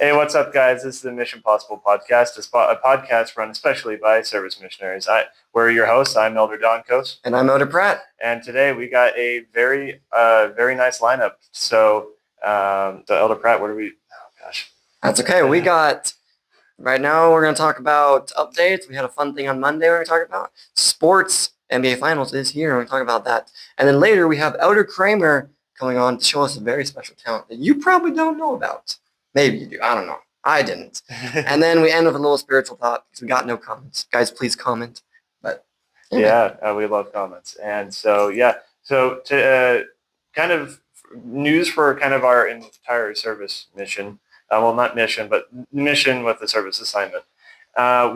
Hey, what's up, guys? This is the Mission Possible podcast, a podcast run especially by service missionaries. We're your hosts. I'm Elder Donkos. And I'm Elder Pratt. And today we got a very nice lineup. So, Elder Pratt, what are we? Oh, gosh. That's okay. We got, right now, we're going to talk about updates. We had a fun thing on Monday we're going to talk about. Sports, NBA Finals is here. We're going to talk about that. And then later we have Elder Cramer coming on to show us a very special talent that you probably don't know about. Maybe you do. I don't know. I didn't. And then we end with a little spiritual thought because we got no comments. Guys, please comment. But yeah, we love comments. And so, so to kind of news for kind of our entire service mission. Well, not mission, but mission with the service assignment.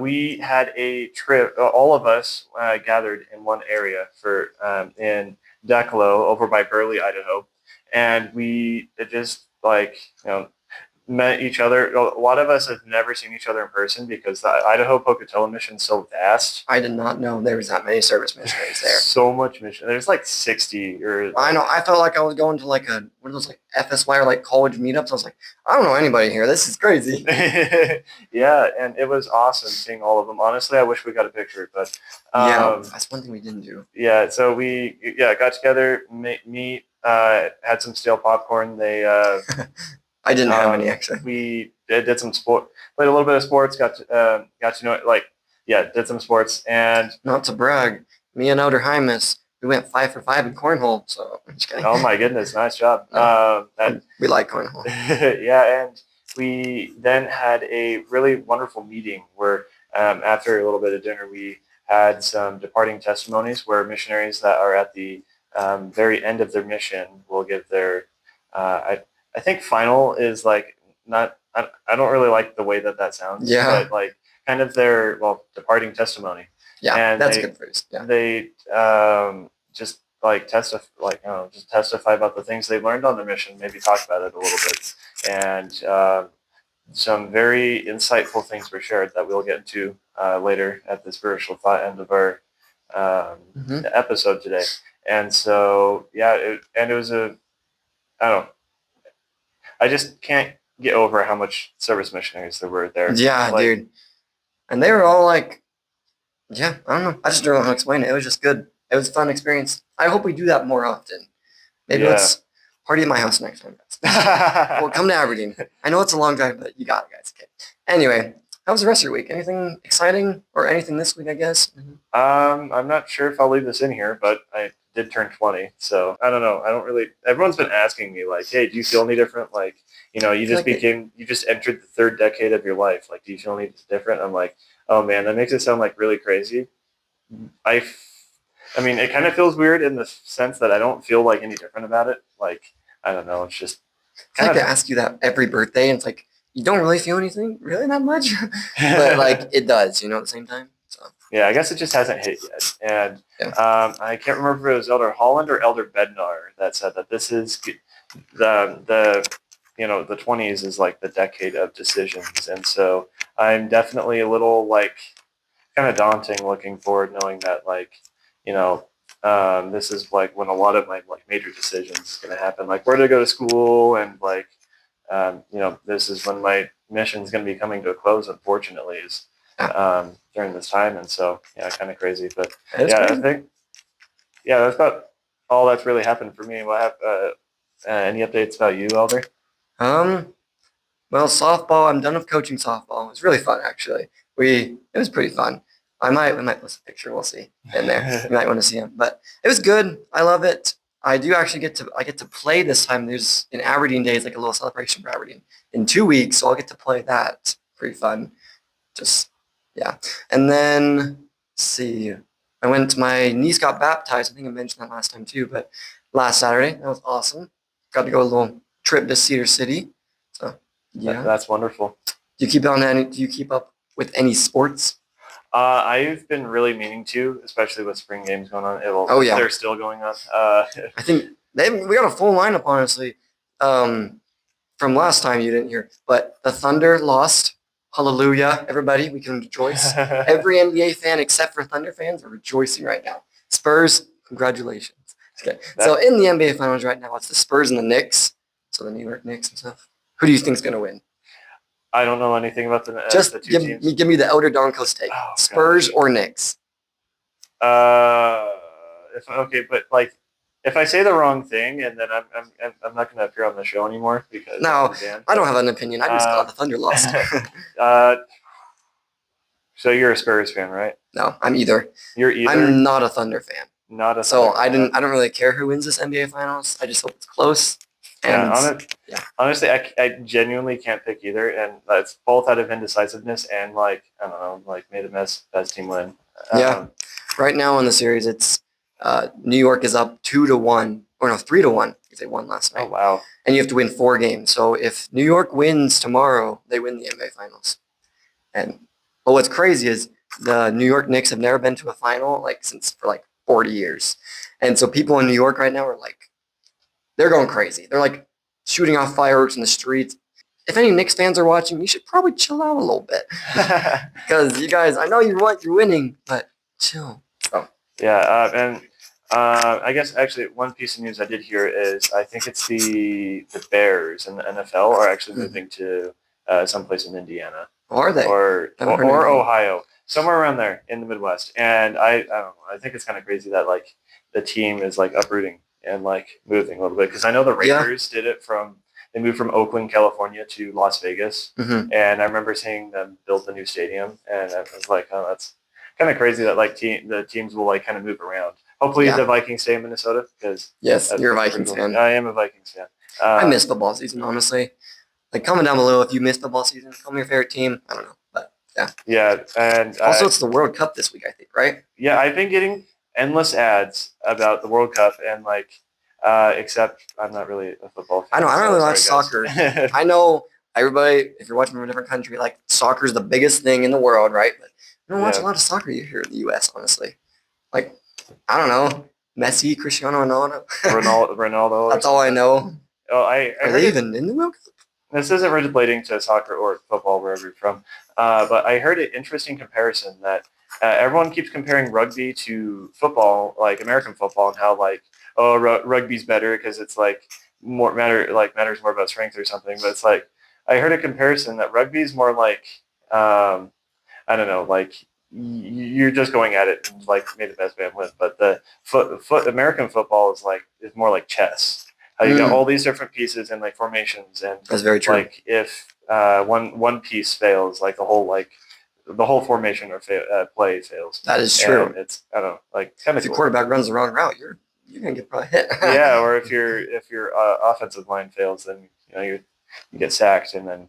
We had a trip. All of us gathered in one area in Declo over by Burley, Idaho, and we just met each other. A lot of us have never seen each other in person because the Idaho Pocatello mission is so vast. I did not know there was that many service missionaries there. So much mission. There's like 60 or. I know. I felt like I was going to like one of those like FSY or like college meetups. I was like, I don't know anybody here. This is crazy. Yeah, and it was awesome seeing all of them. Honestly, I wish we got a picture, but yeah, that's one thing we didn't do. Yeah, so we got together, had some stale popcorn. They I didn't have any actually. We did some sport, played a little bit of sports. Got to know it. Did some sports, and not to brag, me and Elder Hymus, we went 5 for 5 in cornhole. So I'm just kidding. Oh my goodness, nice job. We like cornhole. Yeah, and we then had a really wonderful meeting where after a little bit of dinner, we had some departing testimonies where missionaries that are at the very end of their mission will give their. I think final is like not. I don't really like the way that sounds. Yeah. But like kind of their departing testimony. Yeah, and that's a good phrase. Yeah. They just testify about the things they've learned on their mission. Maybe talk about it a little bit, and some very insightful things were shared that we'll get into later at the spiritual thought end of our episode today. And so it was I don't know. I just can't get over how much service missionaries there were there. Yeah, dude. And they were all like, yeah, I don't know. I just don't know how to explain it. It was just good. It was a fun experience. I hope we do that more often. Maybe let's party at my house next time, guys. Well, come to Aberdeen. I know it's a long drive, but you got it, guys. Okay. Anyway, how was the rest of your week? Anything exciting or anything this week, I guess? I'm not sure if I'll leave this in here, but I did turn 20, so I don't know. I don't really. Everyone's been asking me like, "Hey, do you feel any different?" Like, you just entered the third decade of your life. Like, do you feel any different? I'm like, oh man, that makes it sound like really crazy. I mean, it kind of feels weird in the sense that I don't feel like any different about it. Like, I don't know. It's just kind of. They ask you that every birthday, and it's like you don't really feel anything, really not much, but like it does, at the same time. So. Yeah, I guess it just hasn't hit yet. And I can't remember if it was Elder Holland or Elder Bednar that said that this is the 20s is like the decade of decisions. And so I'm definitely a little like kind of daunting looking forward, knowing that this is like when a lot of my like major decisions is going to happen, like where to go to school and like, this is when my mission is going to be coming to a close, unfortunately, is during this time. And so, kind of crazy. But crazy. I think, that's about all that's really happened for me. What have any updates about you, Elder? Well, softball, I'm done with coaching softball. It was really fun, actually. It was pretty fun. We might post a picture. We'll see in there. You might want to see him, but it was good. I love it. I do actually get to play this time. There's an Aberdeen Day, it's like a little celebration for Aberdeen in 2 weeks, so I'll get to play that. Pretty fun. And then let's see. My niece got baptized. I think I mentioned that last time too, but last Saturday, that was awesome. Got to go a little trip to Cedar City. So that's wonderful. Do you keep up with any sports? I've been really meaning to, especially with spring games going on. They're still going on. I think we got a full lineup, honestly. From last time you didn't hear, but the Thunder lost. Hallelujah, everybody! We can rejoice. Every NBA fan except for Thunder fans are rejoicing right now. Spurs, congratulations. Okay, so in the NBA Finals right now, it's the Spurs and the Knicks. So the New York Knicks and stuff. Who do you think is going to win? I don't know anything about Just the two teams. give me the Elder Coast take. Oh, Spurs gosh. or Knicks? Okay, but like, if I say the wrong thing, and then I'm not going to appear on the show anymore because No, I'm banned. I don't have an opinion. I just got the Thunder lost. uh, so you're a Spurs fan, right? No, I'm either. You're either. I'm not a Thunder fan. Not a. So Thunder I fan. don't really care who wins this NBA Finals. I just hope it's close. Yeah, Yeah. honestly, I genuinely can't pick either, and that's both out of indecisiveness and like I don't know, like may the best team win. Yeah. Right now in the series, it's New York is up 2-1, or no, 3-1 because they won last night. Oh wow! And you have to win 4 games. So if New York wins tomorrow, they win the NBA Finals. But what's crazy is the New York Knicks have never been to a final for 40 years, and so people in New York right now are like, they're going crazy. They're like shooting off fireworks in the streets. If any Knicks fans are watching, you should probably chill out a little bit because you guys, I know you're winning, but chill. So. Yeah, and I guess actually one piece of news I did hear is I think it's the Bears and the NFL are actually moving to someplace in Indiana. Are they? Or Ohio, somewhere around there in the Midwest. And I don't know. I think it's kind of crazy that like the team is like uprooting and like moving a little bit because I know the Raiders did it they moved from Oakland, California to Las Vegas, and I remember seeing them build the new stadium, and I was like, oh, that's kind of crazy that like the teams will like kind of move around. Hopefully the Vikings stay in Minnesota because yes, you're a Vikings fan. I am a Vikings fan. I miss football season, honestly. Like, comment down below if you missed football season. Tell me your favorite team. I don't know, but yeah. Yeah, and also it's the World Cup this week, I think, right? Yeah, I've been getting endless ads about the World Cup, and like, except I'm not really a football fan. I don't really watch soccer. I know everybody, if you're watching from a different country, like soccer is the biggest thing in the world, right? But you don't watch a lot of soccer here in the U.S., honestly. Like, I don't know, Messi, Cristiano Ronaldo. Ronaldo. That's all I know. Oh, are they even in the World Cup? This isn't relating to soccer or football, wherever you're from, but I heard an interesting comparison that everyone keeps comparing rugby to football, like American football, and how like rugby's better because it's like matters more about strength or something. But it's like I heard a comparison that rugby's more like I don't know, like you're just going at it and like may the best man win. But the American football is more like chess. How you got all these different pieces and like formations, and that's very true. Like if one piece fails, like the whole formation or play fails. That is true. And it's I don't know, like kind of if your quarterback runs the wrong route, you're gonna get probably hit. Yeah, or if your offensive line fails, then you get sacked, and then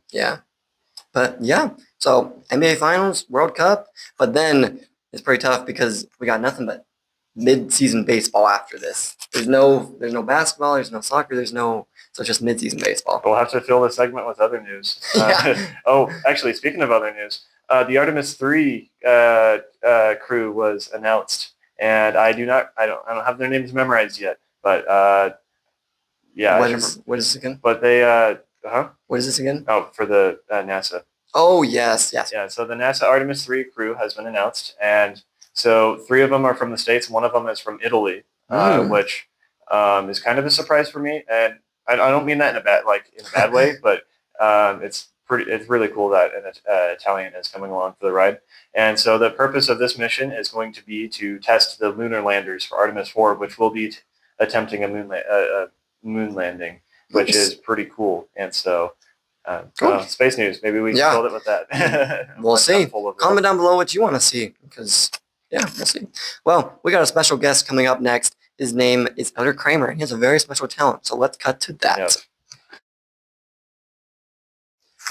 But yeah, so NBA Finals, World Cup, but then it's pretty tough because we got nothing but mid-season baseball after this. There's no basketball, there's no soccer, so it's just mid-season baseball. We'll have to fill the segment with other news. Actually, speaking of other news, the Artemis 3 crew was announced, and I don't have their names memorized yet, but yeah. What is this again? But they What is this again? Oh, for the NASA. Oh yes. Yeah, so the NASA Artemis 3 crew has been announced, and so 3 of them are from the States, and 1 of them is from Italy, which is kind of a surprise for me. And I don't mean that in a bad way, but it's really cool that an Italian is coming along for the ride. And so the purpose of this mission is going to be to test the lunar landers for Artemis 4, which will be attempting a moon landing, which is pretty cool. And so. Space news. Maybe we can build it with that. We'll see. Comment down below what you want to see, because we'll see. Well, we got a special guest coming up next. His name is Elder Cramer, and he has a very special talent. So let's cut to that. Yep.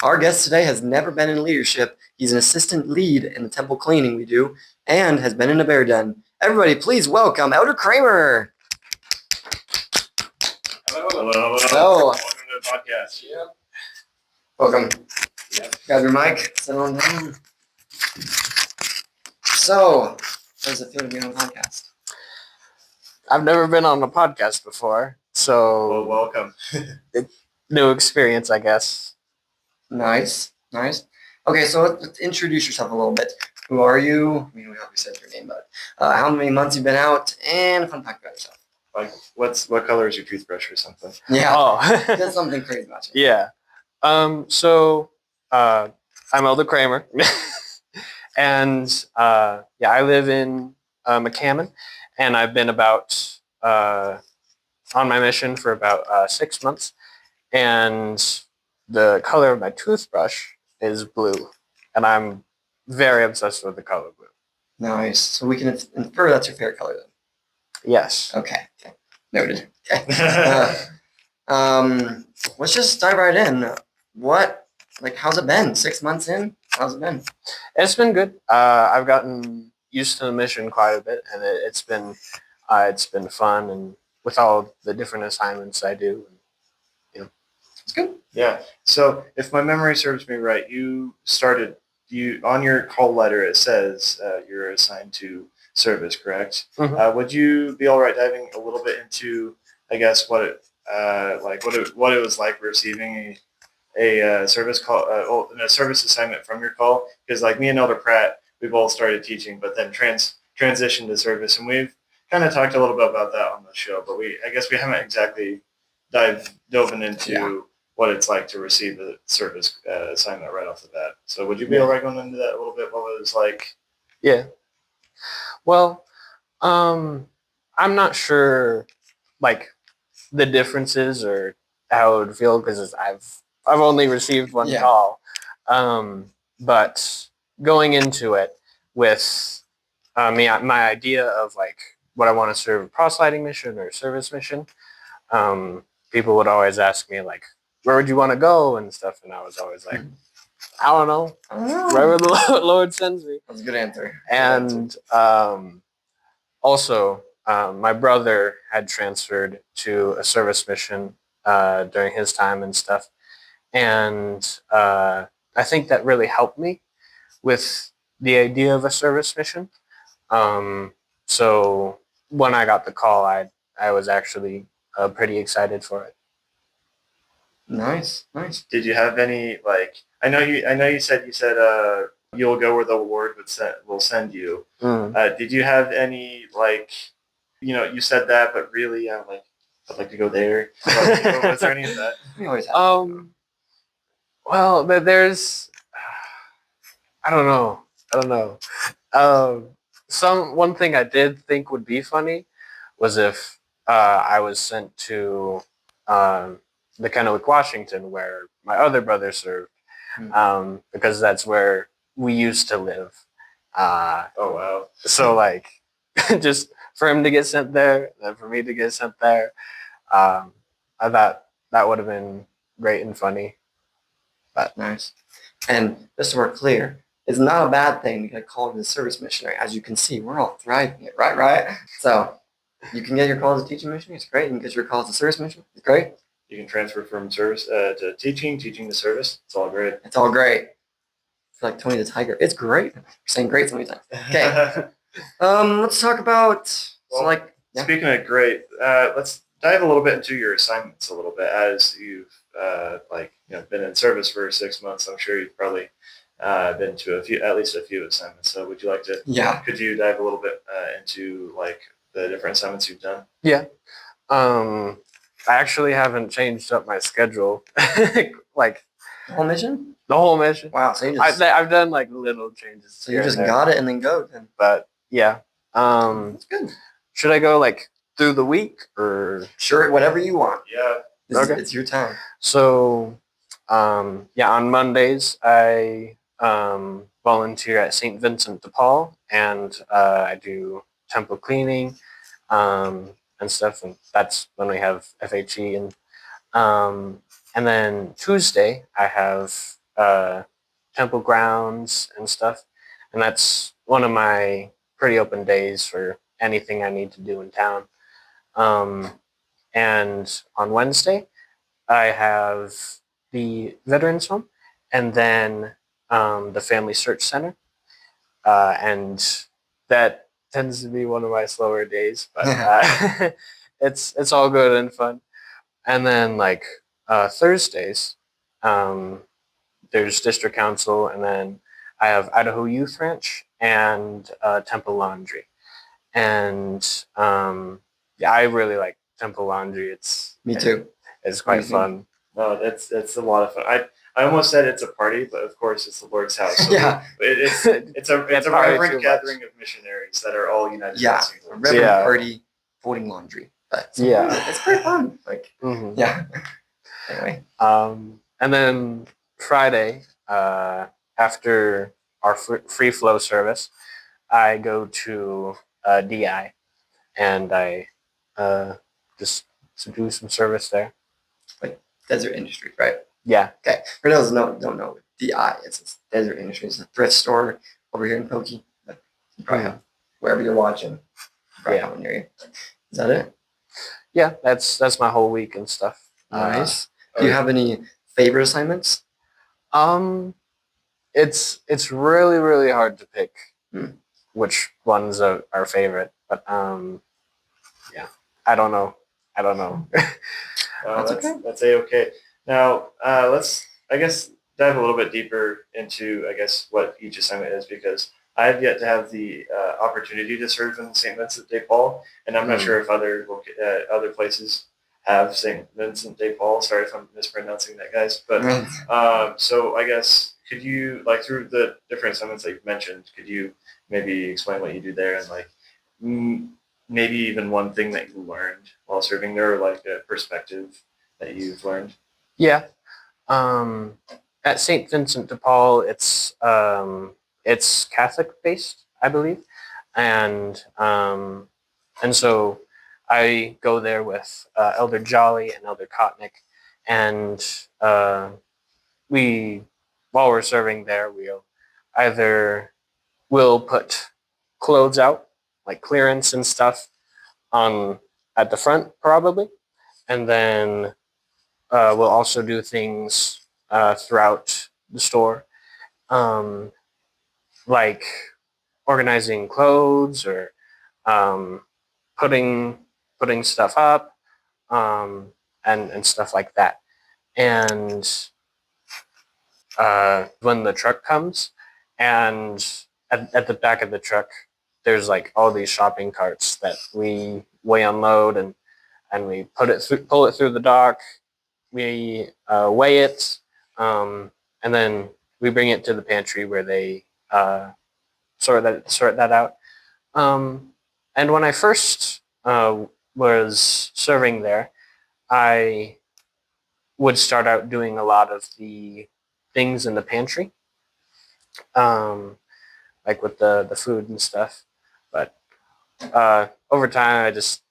Our guest today has never been in leadership. He's an assistant lead in the temple cleaning we do, and has been in a bear den. Everybody, please welcome Elder Cramer. Hello. Welcome to the podcast. Yep. Welcome. Grab your mic. Sit on down. So, how does it feel to be on a podcast? I've never been on a podcast before, so welcome. New experience, I guess. Nice. Okay, so let's introduce yourself a little bit. Who are you? I mean, we obviously said your name, but how many months you've been out, and a fun fact about yourself. Like, what color is your toothbrush or something? Yeah. Oh. Just something crazy about you. Yeah. So I'm Elder Cramer, and I live in McCammon, and I've been about on my mission for about 6 months, and the color of my toothbrush is blue, and I'm very obsessed with the color blue. Nice. So we can infer that's your favorite color then. Yes. Okay. Noted. Okay. Let's just dive right in. How's it been? 6 months in? How's it been? It's been good. I've gotten used to the mission quite a bit, and it's been fun, and with all the different assignments I do. It's good. Yeah. So if my memory serves me right, you on your call letter it says you're assigned to service, correct? Mhm. Would you be all right diving a little bit into, I guess, what it was like receiving a service call, a service assignment from your call? Because like me and Elder Pratt, we both started teaching, but then transitioned to service, and we've kind of talked a little bit about that on the show. But I guess we haven't exactly dove into what it's like to receive the service assignment right off the bat. So would you be all right going into that a little bit? What it was like? Yeah. Well, I'm not sure, like the differences or how it would feel because I've only received one Yeah. call, but going into it with my idea of like what I want to serve, a proselyting mission or service mission, people would always ask me like, where would you want to go and stuff, and I was always like, I don't know, wherever the Lord sends me. That's a good answer. And also, my brother had transferred to a service mission during his time and stuff, and I think that really helped me with the idea of a service mission. So when I got the call, I was actually pretty excited for it. Nice. Did you have any like? I know you said you'll go where the Lord will send you. Did you have any like, you said that, but really, I'd like to go there. Was there any of that? We always have. Well, there's I don't know. One thing I did think would be funny was if I was sent to the Kennewick, Washington, where my other brother served, because that's where we used to live. Oh wow! So like, just for him to get sent there, and for me to get sent there, I thought that would have been great and funny. But Nice. And just so we're clear, it's not a bad thing to get called as a service missionary. As you can see, we're all thriving it, right? So you can get your call as a teaching missionary. It's great. You can get your call as a service missionary. It's great. You can transfer from service to teaching to service. It's all great. It's all great. I feel like Tony the Tiger. It's great. You're saying great so many times. Okay. Let's talk about Speaking of great, let's dive a little bit into your assignments a little bit as you've been in service for 6 months. I'm sure you've probably been to at least a few assignments. So would you like to? Yeah. Could you dive a little bit into like the different assignments you've done? Yeah. I actually haven't changed up my schedule. Like the whole mission. The whole mission. Wow. So you just I've done like little changes. So you just got it and then go then. But yeah. That's good. Should I go like through the week or Sure, whatever you want. Yeah. It's your time. So on Mondays I volunteer at St. Vincent de Paul, and I do temple cleaning and stuff, and that's when we have FHE, and then Tuesday I have temple grounds and stuff, and that's one of my pretty open days for anything I need to do in town. And on Wednesday I have the Veterans Home, and then the Family Search Center, and that tends to be one of my slower days, but it's all good and fun. And then like Thursdays, there's District Council, and then I have Idaho Youth Ranch and Temple Laundry, and I really like Temple Laundry. Me too. It's quite fun. No, that's a lot of fun. I almost said it's a party, but of course it's the Lord's house. So Yeah. it's a That's probably too vibrant much. gathering of missionaries that are all united. Yeah. in A single. reverend Yeah. party, folding laundry. But Yeah. it's pretty fun. Like, Mhm. yeah. Anyway, And then Friday, after our free flow service, I go to DI and I just to do some service there. desert industry, right? Yeah. Okay. For those who don't know, DI, it's desert industry. It's a thrift store over here in Pokey. But you probably have wherever you're watching. Probably Yeah. have one near you. Is that it? Yeah, that's my whole week and stuff. Nice. Do you have any favorite assignments? It's really really hard to pick Hmm. which ones are our favorite, but yeah, I don't know. That's okay. That's a-okay. Now, let's, I guess, dive a little bit deeper into, I guess, what each assignment is, because I've yet to have the opportunity to serve in St. Vincent de Paul, and I'm not sure if other places have St. Vincent de Paul. Sorry if I'm mispronouncing that, guys. But so I guess, could you, like, through the different assignments that you've mentioned, could you maybe explain what you do there, and like maybe even one thing that you learned while serving there, or like a perspective that you've learned? Yeah. At St. Vincent de Paul, it's Catholic based, I believe, and so I go there with Elder Jolly and Elder Kotnick, and we while we're serving there, either we'll put clothes out like clearance and stuff on at the front probably, and then we'll also do things throughout the store, um, like organizing clothes or um, putting stuff up, um, and stuff like that. And when the truck comes, and at the back of the truck, there's like all these shopping carts that we unload and we pull it through the dock. We weigh it, and then we bring it to the pantry where they sort that out. Um, and when I first was serving there, I would start out doing a lot of the things in the pantry, um, like with the food and stuff. But over time, I just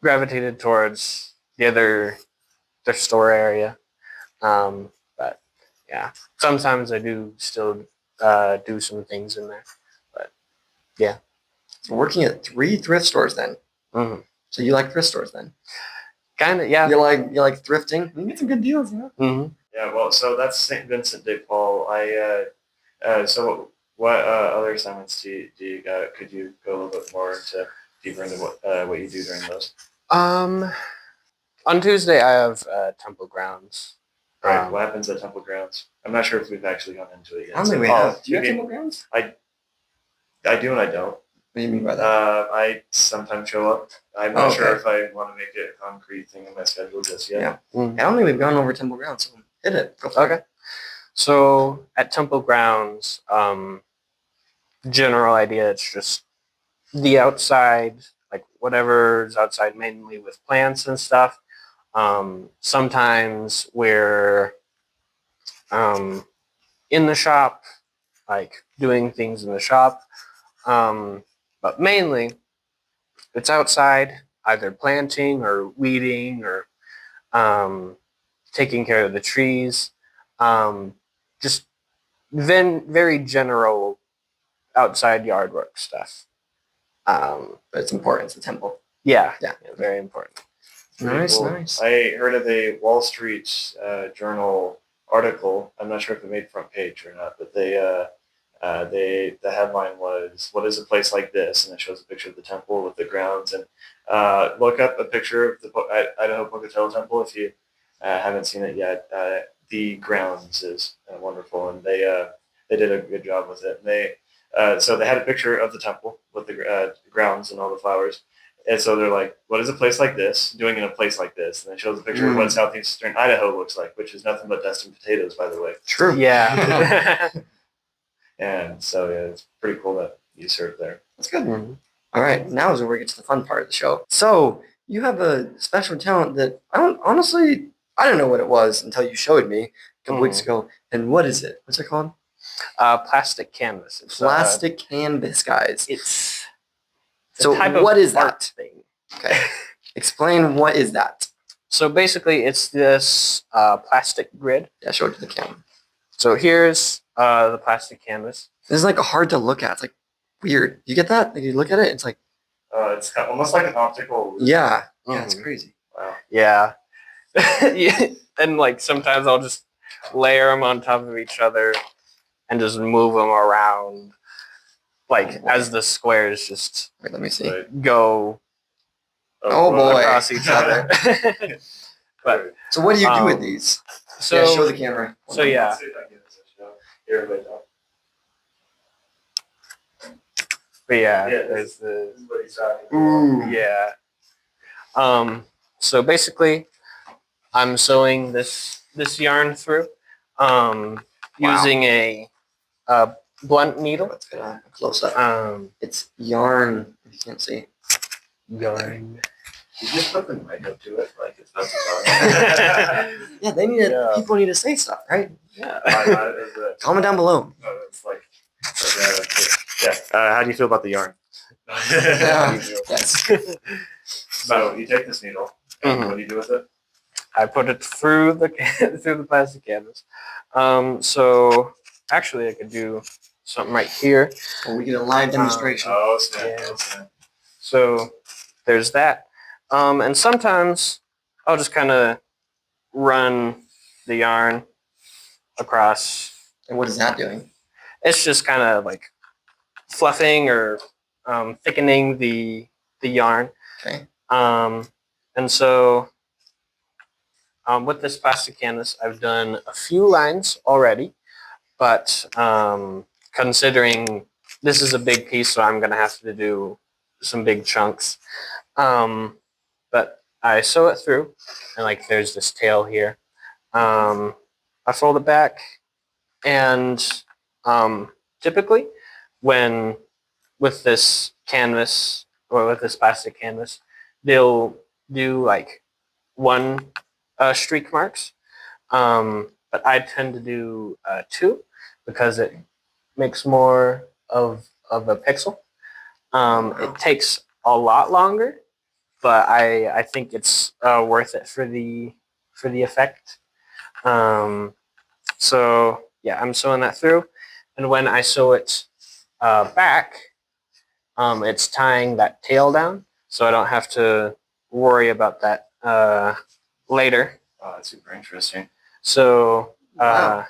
gravitated towards the other thrift store area. But yeah, sometimes I do still do some things in there. But yeah. So working at 3 thrift stores then. Mm-hmm. So you like thrift stores then? Kind of, yeah. You like thrifting? You get some good deals, you know? Mm-hmm. Yeah, well, so that's St. Vincent de Paul. So what other assignments do you got? Could you go a little bit more deeper into what you do during those? On Tuesday, I have Temple Grounds. Right. What happens at Temple Grounds? I'm not sure if we've actually gone into it yet. I don't think we have. Do you have temple grounds? I do and I don't. What do you mean by that? I sometimes show up. I'm not sure if I want to make it a concrete thing in my schedule just yet. Yeah. Mm-hmm. I don't think we've gone over temple grounds, so hit it. Go for it. So at Temple Grounds, general idea, it's just the outside, like whatever's outside, mainly with plants and stuff. Sometimes we're in the shop, like doing things in the shop, but mainly it's outside, either planting or weeding or taking care of the trees. Just then very general outside yard work stuff. But it's important. It's a temple. Yeah, Yeah. very important. Nice, Cool. nice. I heard of a Wall Street Journal article. I'm not sure if it made front page or not, but the headline was, "What is a place like this?" And it shows a picture of the temple with the grounds. And look up a picture of the Idaho Pocatello Temple if you haven't seen it yet. The grounds is wonderful, and they did a good job with it. And so they had a picture of the temple with the grounds and all the flowers. And so they're like, what is a place like this doing in a place like this? And it shows a picture of what southeastern Idaho looks like, which is nothing but dust and potatoes, by the way. True. Yeah. And so yeah, it's pretty cool that you served there. That's good. Mhm. All right, now is where we get to the fun part of the show. So you have a special talent that I didn't know what it was until you showed me a couple weeks ago. And what is it? What's it called? Plastic canvas. It's Plastic canvas, guys. It's So a type of what is art that? thing. Okay, explain what is that. So basically, it's this plastic grid. Yeah, show it to the camera. So here's the plastic canvas. This is like hard to look at. It's like weird. You get that? Like you look at it, it's like It's kind of almost like an optical. yeah, it's Mhm. crazy. Wow. Yeah. Yeah. And like sometimes I'll just layer them on top of each other and just move them around, like as the squares just Wait, let me see. Right. go Oh, boy. across each other. But So what do you do with Um, these? so Yeah, show the camera. so yeah. Let's see if I can get this to show. Here, everybody talk. But yeah, Yeah, there's the This is what he's talking about. Ooh. yeah. So basically, I'm sewing this yarn through, using a blunt needle. Let's get a close up. It's yarn. If you can't see. Yarn. You just put the mic up to it, like it's not Yeah, they need to, Yeah. people need to say stuff, right? Yeah. Comment down below. It's like, yeah. How do you feel about the yarn? Yeah. Yes. So you take this needle, and Mhm. what do you do with it? I put it through the through the plastic canvas. So actually, I could do something right here. Well, we get a live demonstration. Oh, snap. Yeah. Oh, snap. So there's that. And sometimes I'll just kind of run the yarn across. And what is that doing? It's just kind of like fluffing or thickening the yarn. Okay. And so with this plastic canvas, I've done a few lines already, but considering this is a big piece, so I'm going to have to do some big chunks. But I sew it through, and like there's this tail here. I fold it back, and typically when with this canvas or with this plastic canvas, they'll do like one streak marks, but I tend to do two because it makes more of a pixel. It takes a lot longer, but I think it's worth it for the effect. So yeah, I'm sewing that through, and when I sew it back, it's tying that tail down, so I don't have to worry about that later. Oh, that's super interesting. So Wow. And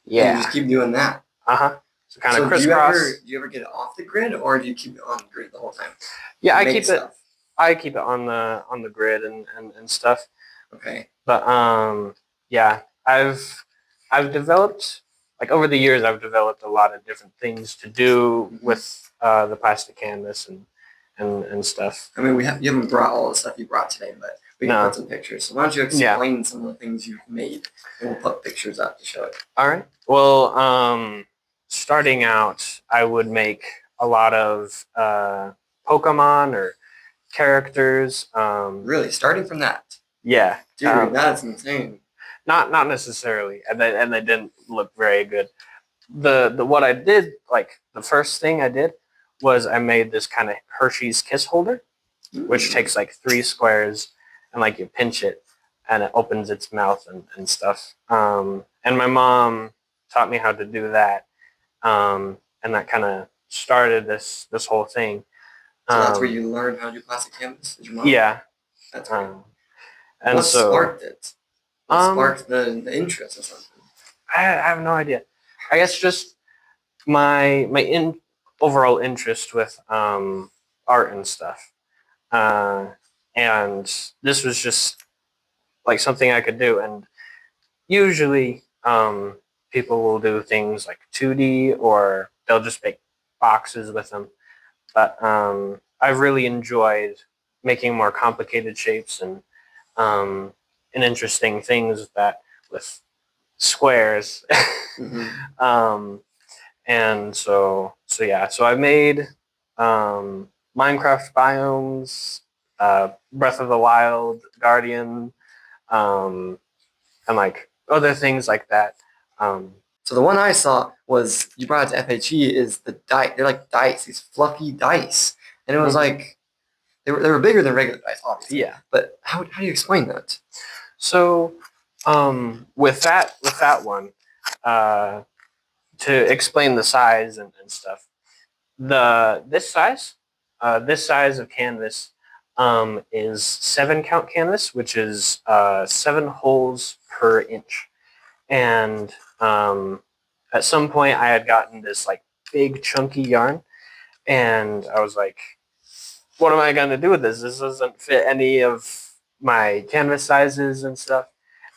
you yeah, just keep doing that. so kind of So crisscross. do you ever get it off the grid, or do you keep it on the grid the whole time? Yeah, I Make keep it. stuff. I keep it on the grid and stuff. Okay. But yeah, I've developed, like over the years, I've developed a lot of different things to do with the plastic canvas and stuff. I mean, you haven't brought all the stuff you brought today, but we can No. put some pictures. So why don't you explain some of the things you've made, and we'll put pictures up to show it. All right. Well, starting out, I would make a lot of Pokemon or characters. Really, starting from that, Yeah. dude, that's insane. Not necessarily, and they didn't look very good. The what I did, like the first thing I did was I made this kind of Hershey's kiss holder, which takes like 3 squares, and like you pinch it and it opens its mouth and stuff. And my mom taught me how to do that, and that kind of started this whole thing. So that's where you learned how to do plastic canvas. Is your mom? Yeah. That's great. And What so sparked it? What sparked the interest or something? I have no idea. I guess just my overall interest with art and stuff, and this was just like something I could do. And usually, people will do things like 2D, or they'll just make boxes with them. But I've really enjoyed making more complicated shapes and interesting things with that with squares. Mm-hmm. And so yeah, so I made Minecraft biomes, Breath of the Wild, Guardian, um, and like other things like that. Um, So the one I saw was you brought it to FHE is the dice. They're like dice, these fluffy dice, and it was Mhm. like they were bigger than regular dice, obviously. Yeah. But how do you explain that? So with that one, uh, to explain the size and stuff, this size of canvas is 7 count canvas, which is 7 holes per inch. And at some point, I had gotten this like big chunky yarn, and I was like, "What am I going to do with this? This doesn't fit any of my canvas sizes and stuff."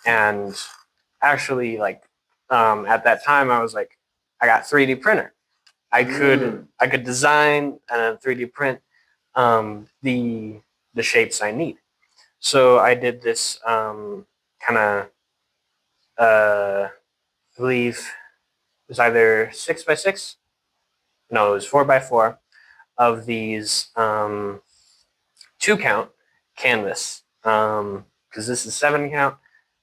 And actually, like at that time, I was like, "I got 3D printer. I could design and then 3D print the shapes I need." So I did this kind of I believe it was either 6x6, no, it was 4x4 of these 2 count canvas because this is 7 count.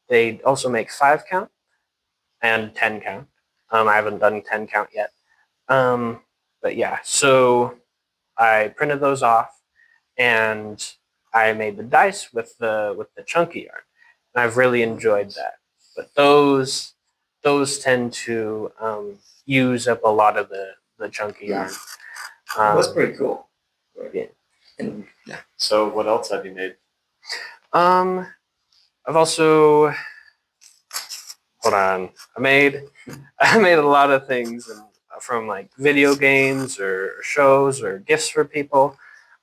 They also make 5 count and 10 count. I haven't done 10 count yet, but yeah. So I printed those off and I made the dice with the chunky yarn, and I've really enjoyed that. But those tend to use up a lot of the chunky yarn. That's pretty cool. Yeah. And yeah. So what else have you made? I've also hold on. I made a lot of things from like video games or shows or gifts for people.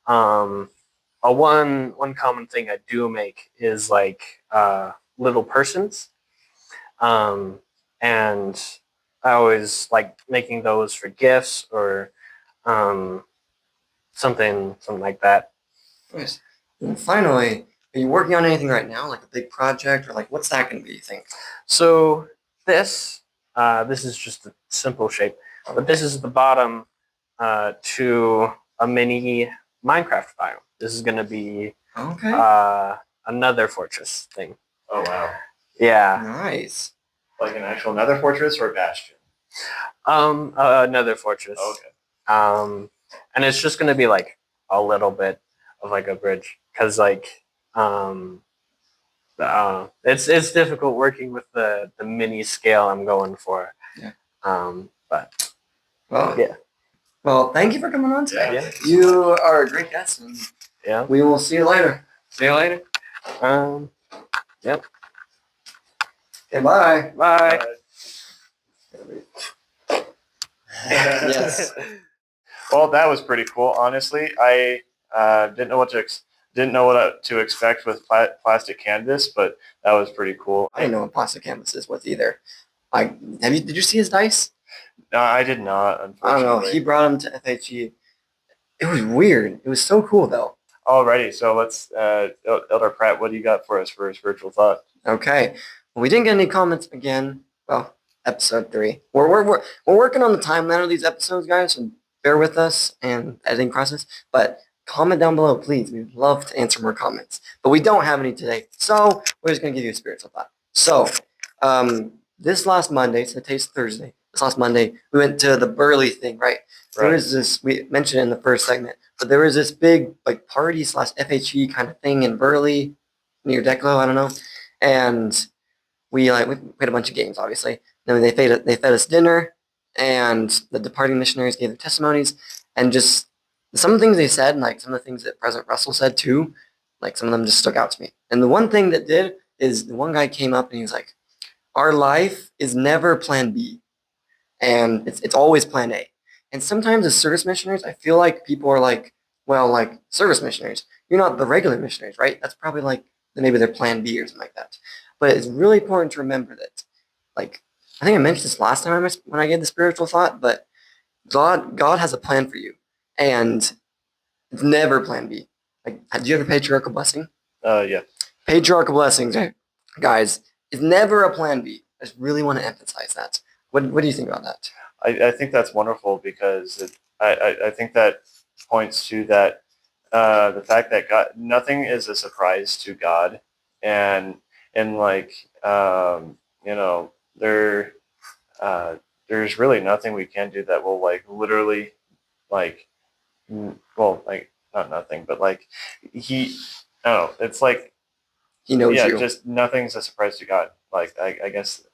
Um, one common thing I do make is like little persons, and I always like making those for gifts or um, something like that. Nice. And finally, are you working on anything right now, like a big project, or like what's that going to be? You think? So this is just a simple shape, but this is the bottom to a mini Minecraft biome. This is going to be Okay. another fortress thing. Oh wow! Yeah. Nice. Like an actual nether fortress or a bastion? Another fortress. Okay. And it's just gonna be like a little bit of like a bridge, because like it's difficult working with the mini scale I'm going for. Yeah. But Well, yeah. Well, thank you for coming on today. Yeah. You are a great guest, and Yeah. we will see you later. See you later. Yep. Okay, bye. Bye. Yes. Well, that was pretty cool. Honestly, I didn't know what to expect with plastic canvas, but that was pretty cool. I didn't know what plastic canvas is with either. Did you see his dice? No, I did not. I don't Unfortunately. know. He brought them to FHE. It was weird. It was so cool though. Alrighty, so let's Elder Pratt, what do you got for us for a spiritual thought? Okay. Well, we didn't get any comments again. Well, episode 3. We're working on the timeline of these episodes, guys, so bear with us and editing process. But comment down below, please. We'd love to answer more comments. But we don't have any today, so we're just gonna give you a spiritual thought. So, this last Monday, so today's Thursday. This last Monday, we went to the Burley thing, right? There was this. We mentioned it in the first segment, but there was this big like party / FHE kind of thing in Burley near Declo. I don't know, and we played a bunch of games, obviously. Then they fed us dinner, and the departing missionaries gave their testimonies, and just some of the things they said, and like some of the things that President Russell said too, like some of them just stuck out to me. And the one thing that did is the one guy came up and he was like, "Our life is never Plan B, and it's always Plan A." And sometimes as service missionaries, I feel like people are like, "Well, like service missionaries, you're not the regular missionaries, right? That's probably like maybe their Plan B or something like that." But it's really important to remember that, like, I think I mentioned this last time when I gave the spiritual thought, but God has a plan for you, and It's never plan B. Like, do you have a patriarchal blessing? Yeah. Patriarchal blessings, guys, is never a plan B. I just really want to emphasize that. What do you think about that? I think that's wonderful because I think that points to that the fact that God, nothing is a surprise to God, and like you know, uh, there's really nothing we can do that will like literally like well, like not nothing, but like he I don't know, it's like He knows yeah, you. just nothing's a surprise to God. Like I guess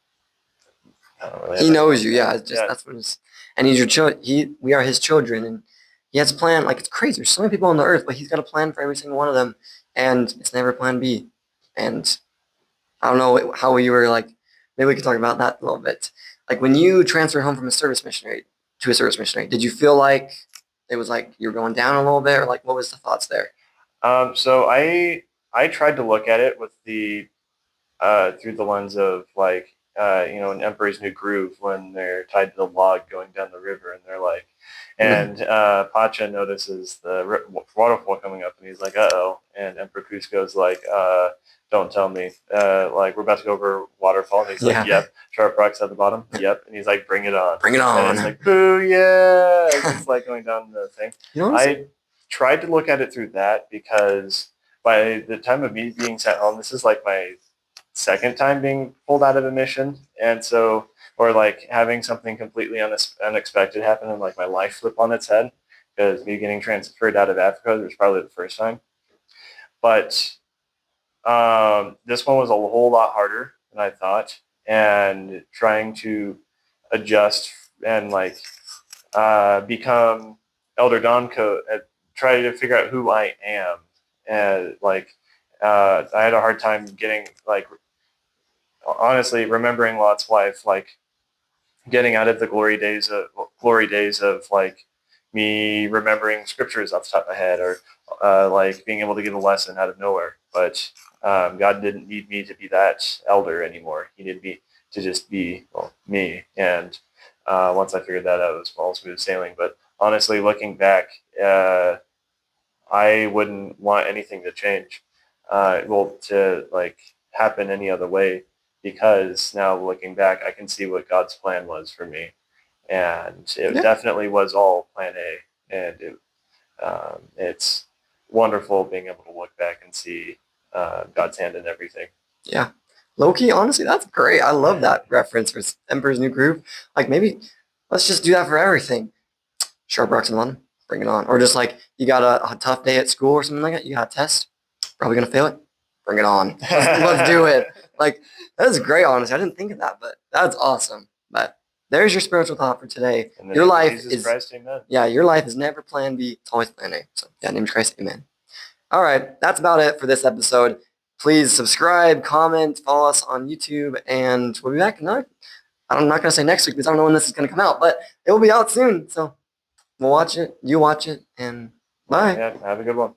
I don't really have He anything knows else you. to Yeah, add. it's just that's what it's. And he's your child. We are his children, and he has a plan. Like, it's crazy. There's so many people on the earth, but he's got a plan for every single one of them, and it's never plan B. And I don't know how you were like. Maybe we could talk about that a little bit. Like, when you transferred home from a service missionary to a service missionary, did you feel like it was like you were going down a little bit, or like what was the thoughts there? So I tried to look at it with the through the lens of like an Emperor's New Groove when they're tied to the log going down the river and they're like, and Pacha notices the waterfall coming up and he's like, uh-oh, and Emperor Cusco's like, don't tell me, like we're about to go over a waterfall, and he's like, Yeah. yep, sharp rocks at the bottom, yep, and he's like, bring it on, Bring it and on. it's like, boo, yeah, it's like going down the thing. You know what I'm saying? I tried to look at it through that because by the time of me being sent home, this is like my second time being pulled out of a mission, and so or like having something completely unexpected happen and like my life flip on its head because me getting transferred out of Africa was probably the first time, but this one was a whole lot harder than I thought, and trying to adjust and like become Elder Donko, try to figure out who I am, and like I had a hard time getting like honestly remembering Lot's wife, like getting out of the glory days of like me remembering scriptures off the top of my head, or like being able to give a lesson out of nowhere. But God didn't need me to be that elder anymore. He needed me to just be me. And once I figured that out, it was all smooth sailing. But honestly, looking back, I wouldn't want anything to change. To like happen any other way, because now looking back, I can see what God's plan was for me, and it Yeah. definitely was all Plan A, and it's wonderful being able to look back and see God's hand in everything. Yeah. Low-key, honestly, that's great. I love that reference for Emperor's New Groove. Like, maybe let's just do that for everything. Sharp rocks in London, bring it on. Or just like you got a tough day at school or something like that, you got a test, probably gonna fail it, bring it on. Let's do it. Like, that is great, honestly. I didn't think of that, but that's awesome. But there's your spiritual thought for today. In the Your name of life Jesus is, Christ, amen. yeah, your life is never plan B, it's always plan A. So, yeah, in the name of Christ, amen. All right, that's about it for this episode. Please subscribe, comment, follow us on YouTube, and we'll be back. No, I'm not going to say next week because I don't know when this is going to come out, but it will be out soon. So we'll watch it, you watch it, and bye. Yeah, have a good one.